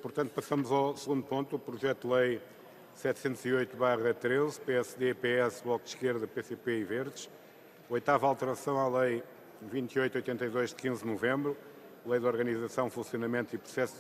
Portanto, passamos ao segundo ponto, o projeto de lei 708/13, PSD, PS, Bloco de Esquerda, PCP e Verdes. Oitava alteração à Lei 2882 de 15 de novembro, Lei de Organização, Funcionamento e Processo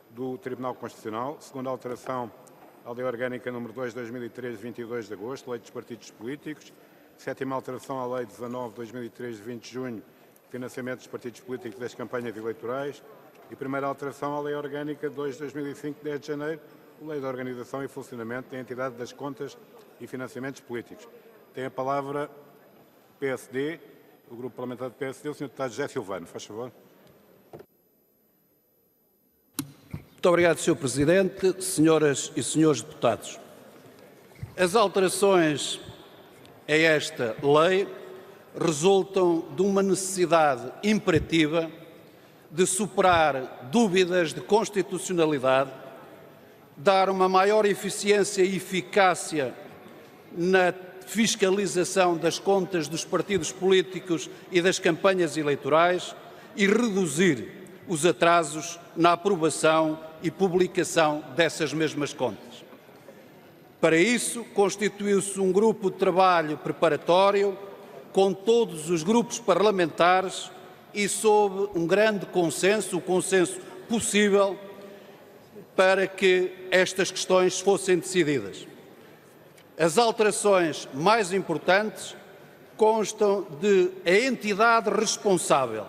do Tribunal Constitucional. Segunda alteração à Lei Orgânica nº 2 de 2003, de 22 de agosto, Lei dos Partidos Políticos. Sétima alteração à Lei 19 de 2003, de 20 de junho, Financiamento dos Partidos Políticos e das Campanhas Eleitorais. E primeira alteração à Lei Orgânica 2 de 2005, 10 de janeiro, Lei de Organização e Funcionamento da Entidade das Contas e Financiamentos Políticos. Tem a palavra PSD, o Grupo Parlamentar do PSD, o Sr. Deputado José Silvano. Faz favor. Muito obrigado, Sr. Presidente, senhoras e senhores deputados. As alterações a esta lei resultam de uma necessidade imperativa de superar dúvidas de constitucionalidade, dar uma maior eficiência e eficácia na fiscalização das contas dos partidos políticos e das campanhas eleitorais e reduzir os atrasos na aprovação e publicação dessas mesmas contas. Para isso, constituiu-se um grupo de trabalho preparatório com todos os grupos parlamentares e sob um grande consenso, o consenso possível, para que estas questões fossem decididas. As alterações mais importantes constam de a entidade responsável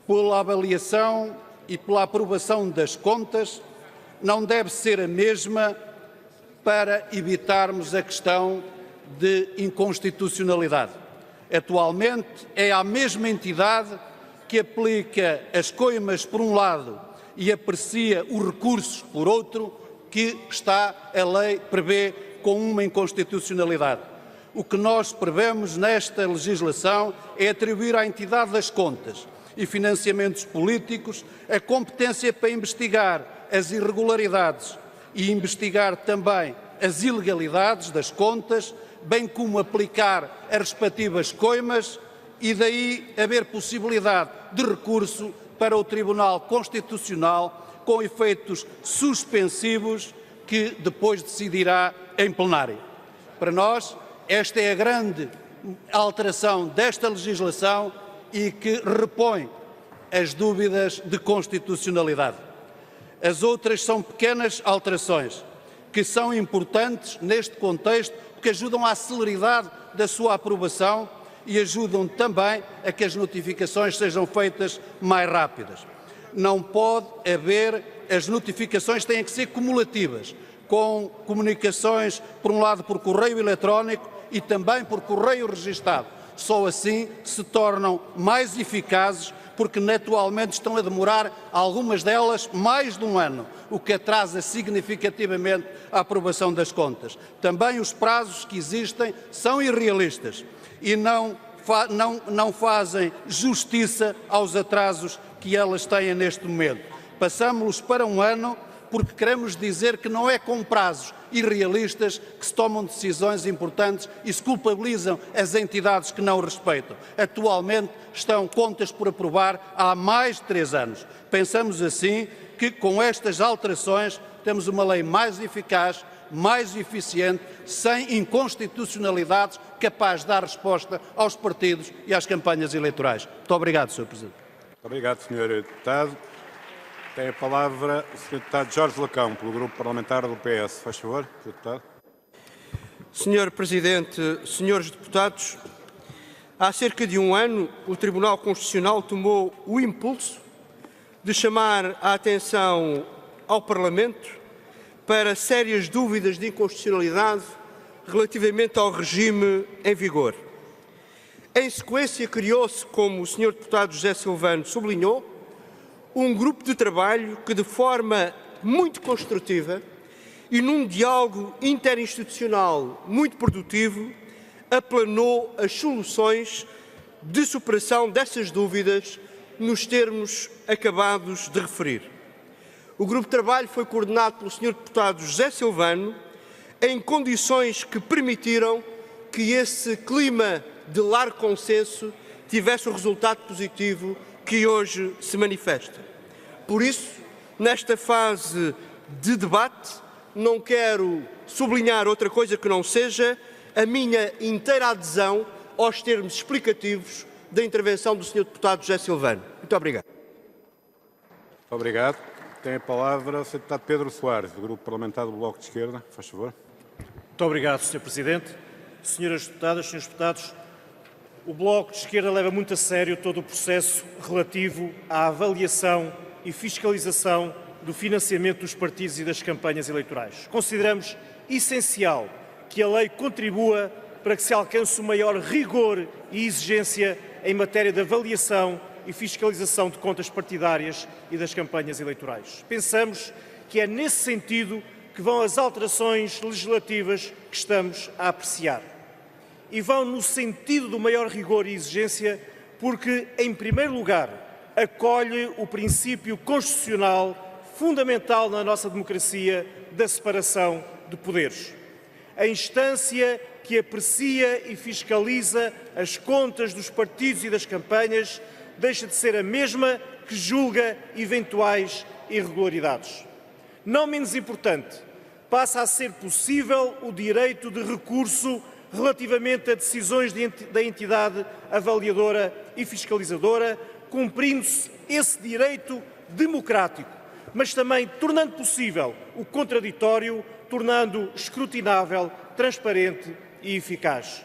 pela avaliação e pela aprovação das contas não deve ser a mesma para evitarmos a questão de inconstitucionalidade. Atualmente é a mesma entidade que aplica as coimas por um lado e aprecia os recursos por outro, que a lei prevê com uma inconstitucionalidade. O que nós prevemos nesta legislação é atribuir à entidade das contas e financiamentos políticos a competência para investigar as irregularidades e investigar também as ilegalidades das contas, bem como aplicar as respectivas coimas e daí haver possibilidade de recurso para o Tribunal Constitucional com efeitos suspensivos que depois decidirá em plenário. Para nós, esta é a grande alteração desta legislação e que repõe as dúvidas de constitucionalidade. As outras são pequenas alterações que são importantes neste contexto porque ajudam à celeridade da sua aprovação e ajudam também a que as notificações sejam feitas mais rápidas. Não pode haver, as notificações têm que ser cumulativas, com comunicações, por um lado, por correio eletrónico e também por correio registado. Só assim se tornam mais eficazes, porque atualmente estão a demorar, algumas delas, mais de um ano, o que atrasa significativamente a aprovação das contas. Também os prazos que existem são irrealistas e não fazem justiça aos atrasos que elas têm neste momento. Passamos-los para um ano porque queremos dizer que não é com prazos irrealistas que se tomam decisões importantes e se culpabilizam as entidades que não respeitam. Atualmente estão contas por aprovar há mais de 3 anos. Pensamos assim que com estas alterações temos uma lei mais eficaz, mais eficiente, sem inconstitucionalidades, capaz de dar resposta aos partidos e às campanhas eleitorais. Muito obrigado, Sr. Presidente. Muito obrigado, Sr. Deputado. Tem a palavra o Sr. Deputado Jorge Lacão, pelo Grupo Parlamentar do PS. Faz favor, Sr. Deputado. Sr. Presidente, senhores deputados, há cerca de um ano o Tribunal Constitucional tomou o impulso de chamar a atenção ao Parlamento para sérias dúvidas de inconstitucionalidade relativamente ao regime em vigor. Em sequência, criou-se, como o Sr. Deputado José Silvano sublinhou, um grupo de trabalho que, de forma muito construtiva e num diálogo interinstitucional muito produtivo, aplanou as soluções de superação dessas dúvidas nos termos acabados de referir. O grupo de trabalho foi coordenado pelo Sr. Deputado José Silvano em condições que permitiram que esse clima de largo consenso tivesse o resultado positivo que hoje se manifesta. Por isso, nesta fase de debate, não quero sublinhar outra coisa que não seja a minha inteira adesão aos termos explicativos da intervenção do Sr. Deputado José Silvano. Muito obrigado. Muito obrigado. Tem a palavra o Sr. Deputado Pedro Soares, do Grupo Parlamentar do Bloco de Esquerda. Faz favor. Muito obrigado, Sr. Presidente. Senhoras Deputadas, Srs. Deputados, o Bloco de Esquerda leva muito a sério todo o processo relativo à avaliação e fiscalização do financiamento dos partidos e das campanhas eleitorais. Consideramos essencial que a lei contribua para que se alcance o maior rigor e exigência em matéria de avaliação e fiscalização de contas partidárias e das campanhas eleitorais. Pensamos que é nesse sentido que vão as alterações legislativas que estamos a apreciar. E vão no sentido do maior rigor e exigência porque, em primeiro lugar, acolhe o princípio constitucional fundamental na nossa democracia da separação de poderes. A instância que aprecia e fiscaliza as contas dos partidos e das campanhas deixa de ser a mesma que julga eventuais irregularidades. Não menos importante, passa a ser possível o direito de recurso relativamente a decisões da entidade avaliadora e fiscalizadora, cumprindo-se esse direito democrático, mas também tornando possível o contraditório, tornando escrutinável, transparente e eficaz.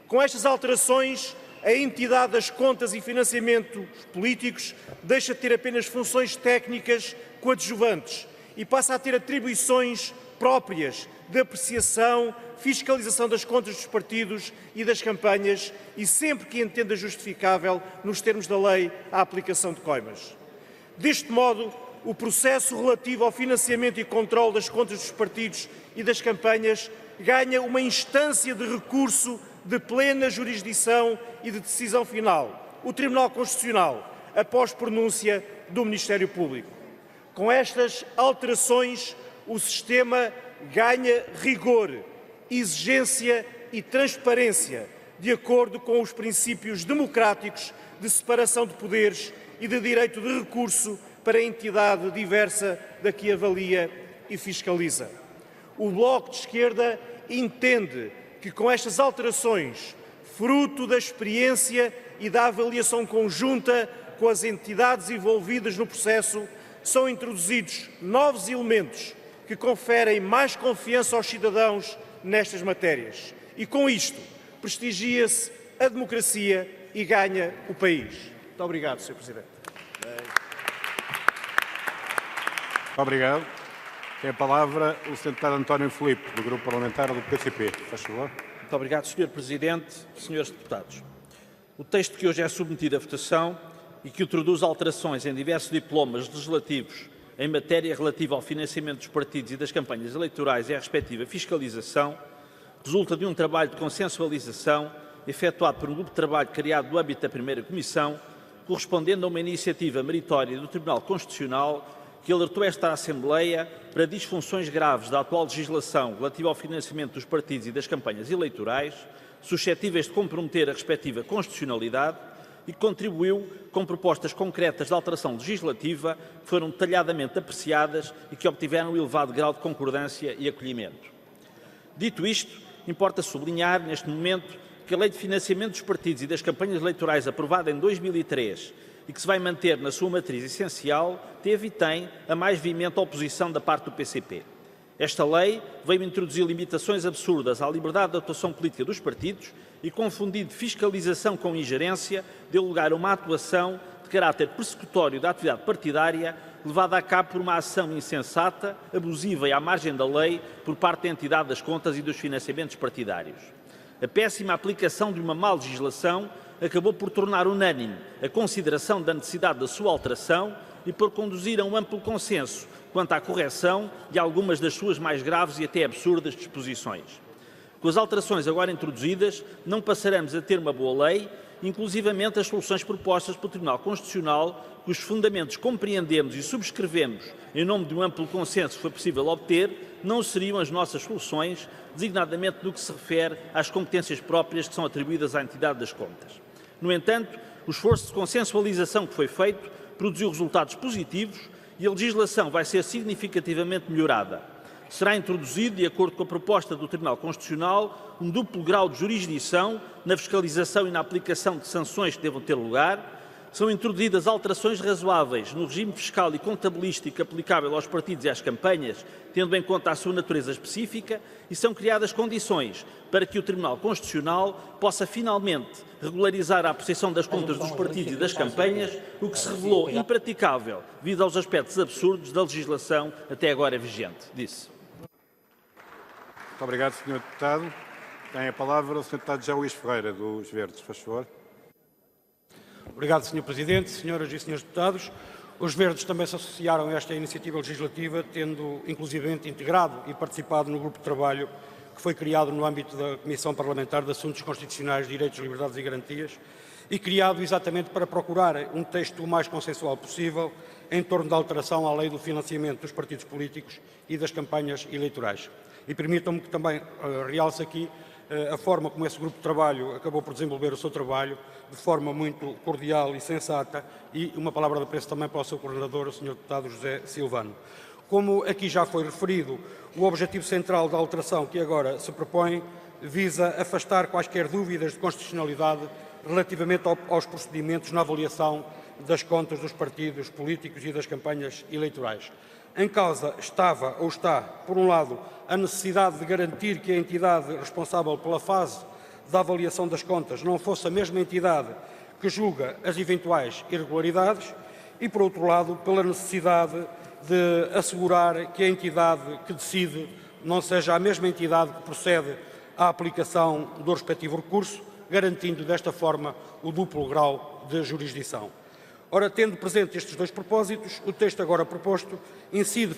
Com estas alterações, a entidade das contas e financiamentos políticos deixa de ter apenas funções técnicas coadjuvantes e passa a ter atribuições próprias de apreciação, fiscalização das contas dos partidos e das campanhas e, sempre que entenda justificável, nos termos da lei, a aplicação de coimas. Deste modo, o processo relativo ao financiamento e controle das contas dos partidos e das campanhas ganha uma instância de recurso de plena jurisdição e de decisão final, o Tribunal Constitucional, após pronúncia do Ministério Público. Com estas alterações, o sistema ganha rigor, exigência e transparência, de acordo com os princípios democráticos de separação de poderes e de direito de recurso para a entidade diversa da que avalia e fiscaliza. O Bloco de Esquerda entende que com estas alterações, fruto da experiência e da avaliação conjunta com as entidades envolvidas no processo, são introduzidos novos elementos que conferem mais confiança aos cidadãos nestas matérias. E com isto, prestigia-se a democracia e ganha o país. Muito obrigado, Sr. Presidente. Muito obrigado. Tem a palavra o Sr. Deputado António Filipe, do Grupo Parlamentar do PCP. Faz favor. Muito obrigado, Sr. Presidente, Srs. Deputados. O texto que hoje é submetido à votação e que introduz alterações em diversos diplomas legislativos em matéria relativa ao financiamento dos partidos e das campanhas eleitorais e à respectiva fiscalização, resulta de um trabalho de consensualização efetuado por um grupo de trabalho criado no âmbito da primeira Comissão, correspondendo a uma iniciativa meritória do Tribunal Constitucional que alertou esta Assembleia para disfunções graves da atual legislação relativa ao financiamento dos partidos e das campanhas eleitorais, suscetíveis de comprometer a respectiva constitucionalidade, e contribuiu com propostas concretas de alteração legislativa que foram detalhadamente apreciadas e que obtiveram um elevado grau de concordância e acolhimento. Dito isto, importa sublinhar, neste momento, que a Lei de Financiamento dos Partidos e das Campanhas Eleitorais, aprovada em 2003 e que se vai manter na sua matriz essencial, teve e tem a mais veemente oposição da parte do PCP. Esta lei veio introduzir limitações absurdas à liberdade de atuação política dos partidos e, confundindo fiscalização com ingerência, deu lugar a uma atuação de caráter persecutório da atividade partidária, levada a cabo por uma ação insensata, abusiva e à margem da lei por parte da entidade das contas e dos financiamentos partidários. A péssima aplicação de uma má legislação acabou por tornar unânime a consideração da necessidade da sua alteração e por conduzir a um amplo consenso quanto à correção de algumas das suas mais graves e até absurdas disposições. Com as alterações agora introduzidas, não passaremos a ter uma boa lei, inclusivamente as soluções propostas pelo Tribunal Constitucional, cujos fundamentos compreendemos e subscrevemos em nome de um amplo consenso que foi possível obter, não seriam as nossas soluções, designadamente no que se refere às competências próprias que são atribuídas à entidade das contas. No entanto, o esforço de consensualização que foi feito produziu resultados positivos, e a legislação vai ser significativamente melhorada. Será introduzido, de acordo com a proposta do Tribunal Constitucional, um duplo grau de jurisdição na fiscalização e na aplicação de sanções que devam ter lugar. São introduzidas alterações razoáveis no regime fiscal e contabilístico aplicável aos partidos e às campanhas, tendo em conta a sua natureza específica, e são criadas condições para que o Tribunal Constitucional possa finalmente regularizar a apreciação das contas dos partidos e das campanhas, o que se revelou impraticável devido aos aspectos absurdos da legislação até agora vigente. Disse. Muito obrigado, Sr. Deputado. Tem a palavra o Sr. Deputado José Luís Ferreira, dos Verdes. Faz favor. Obrigado, Sr. Presidente, senhoras e senhores deputados. Os Verdes também se associaram a esta iniciativa legislativa, tendo inclusivamente integrado e participado no grupo de trabalho que foi criado no âmbito da Comissão Parlamentar de Assuntos Constitucionais, Direitos, Liberdades e Garantias, e criado exatamente para procurar um texto o mais consensual possível em torno da alteração à lei do financiamento dos partidos políticos e das campanhas eleitorais. E permitam-me que também realce aqui a forma como esse grupo de trabalho acabou por desenvolver o seu trabalho de forma muito cordial e sensata, e uma palavra de apreço também para o seu coordenador, o Sr. Deputado José Silvano. Como aqui já foi referido, o objetivo central da alteração que agora se propõe visa afastar quaisquer dúvidas de constitucionalidade relativamente aos procedimentos na avaliação das contas dos partidos políticos e das campanhas eleitorais. Em causa estava ou está, por um lado, a necessidade de garantir que a entidade responsável pela fase da avaliação das contas não fosse a mesma entidade que julga as eventuais irregularidades e, por outro lado, pela necessidade de assegurar que a entidade que decide não seja a mesma entidade que procede à aplicação do respectivo recurso, garantindo desta forma o duplo grau de jurisdição. Ora, tendo presente estes dois propósitos, o texto agora proposto incide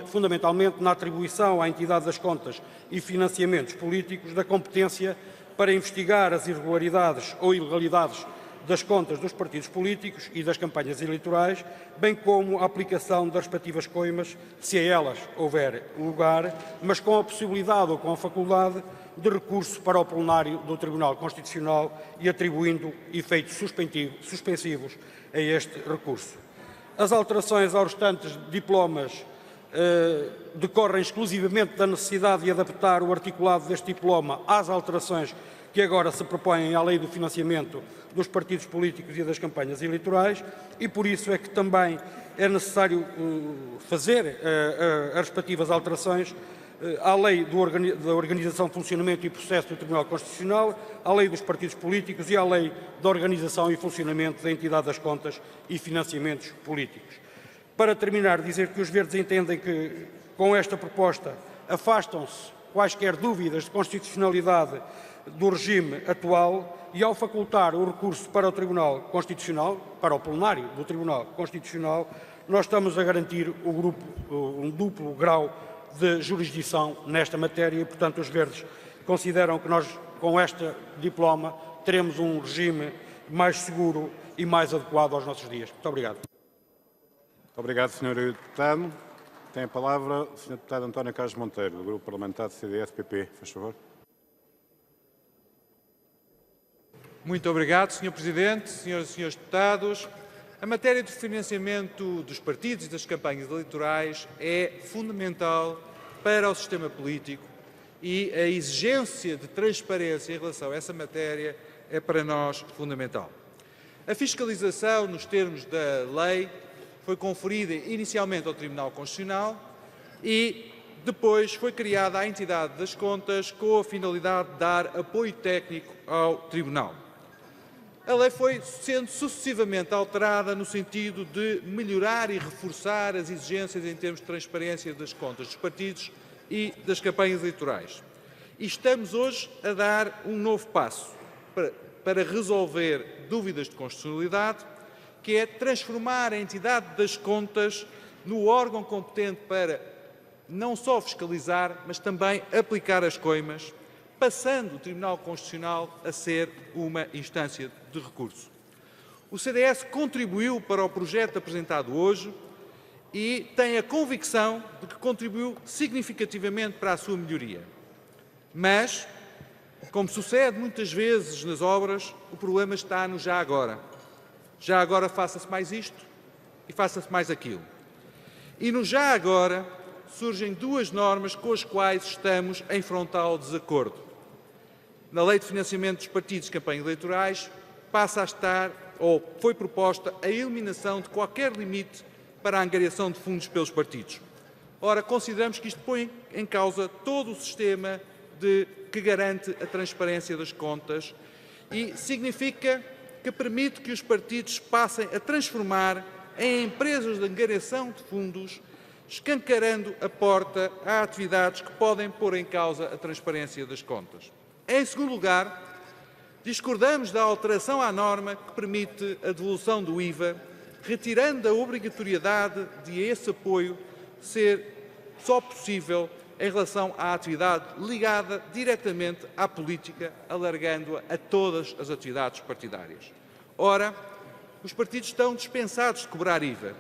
fundamentalmente na atribuição à entidade das contas e financiamentos políticos da competência para investigar as irregularidades ou ilegalidades das contas dos partidos políticos e das campanhas eleitorais, bem como a aplicação das respectivas coimas, se a elas houver lugar, mas com a possibilidade ou com a faculdade de recurso para o plenário do Tribunal Constitucional e atribuindo efeitos suspensivos a este recurso. As alterações aos restantes diplomas decorrem exclusivamente da necessidade de adaptar o articulado deste diploma às alterações que agora se propõem à lei do financiamento dos partidos políticos e das campanhas eleitorais, e por isso é que também é necessário fazer as respectivas alterações à lei da organização, funcionamento e processo do Tribunal Constitucional, à lei dos partidos políticos e à lei da organização e funcionamento da entidade das contas e financiamentos políticos. Para terminar, dizer que os Verdes entendem que, com esta proposta, afastam-se quaisquer dúvidas de constitucionalidade do regime atual e, ao facultar o recurso para o Tribunal Constitucional, para o plenário do Tribunal Constitucional, nós estamos a garantir um duplo grau de jurisdição nesta matéria e, portanto, os Verdes consideram que nós, com este diploma, teremos um regime mais seguro e mais adequado aos nossos dias. Muito obrigado. Muito obrigado, Sr. Deputado. Tem a palavra o Sr. Deputado António Carlos Monteiro, do Grupo Parlamentar do CDS-PP. Faz favor. Muito obrigado, Sr. Presidente, Senhoras e Senhores Deputados. A matéria do financiamento dos partidos e das campanhas eleitorais é fundamental para o sistema político e a exigência de transparência em relação a essa matéria é para nós fundamental. A fiscalização, nos termos da lei, foi conferida inicialmente ao Tribunal Constitucional e depois foi criada a entidade das contas com a finalidade de dar apoio técnico ao Tribunal. A lei foi sendo sucessivamente alterada no sentido de melhorar e reforçar as exigências em termos de transparência das contas dos partidos e das campanhas eleitorais. E estamos hoje a dar um novo passo para resolver dúvidas de constitucionalidade, que é transformar a entidade das contas no órgão competente para não só fiscalizar, mas também aplicar as coimas, passando o Tribunal Constitucional a ser uma instância de recurso. O CDS contribuiu para o projeto apresentado hoje e tem a convicção de que contribuiu significativamente para a sua melhoria. Mas, como sucede muitas vezes nas obras, o problema está no já agora. Já agora faça-se mais isto e faça-se mais aquilo. E no já agora surgem duas normas com as quais estamos em frontal desacordo. Na Lei de Financiamento dos Partidos e Campanhas Eleitorais passa a estar, ou foi proposta, a eliminação de qualquer limite para a angariação de fundos pelos partidos. Ora, consideramos que isto põe em causa todo o sistema que garante a transparência das contas e significa que permite que os partidos passem a transformar em empresas de angariação de fundos, escancarando a porta a atividades que podem pôr em causa a transparência das contas. Em segundo lugar, discordamos da alteração à norma que permite a devolução do IVA, retirando a obrigatoriedade de esse apoio ser só possível em relação à atividade ligada diretamente à política, alargando-a a todas as atividades partidárias. Ora, os partidos estão dispensados de cobrar IVA,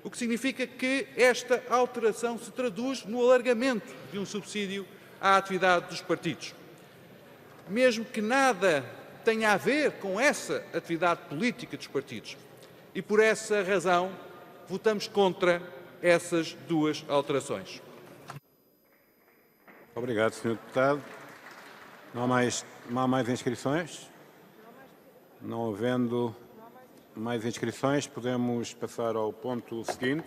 o que significa que esta alteração se traduz no alargamento de um subsídio à atividade dos partidos. Mesmo que nada tenha a ver com essa atividade política dos partidos. E por essa razão votamos contra essas duas alterações. Obrigado, Sr. Deputado. Não há mais inscrições? Não havendo mais inscrições, podemos passar ao ponto seguinte.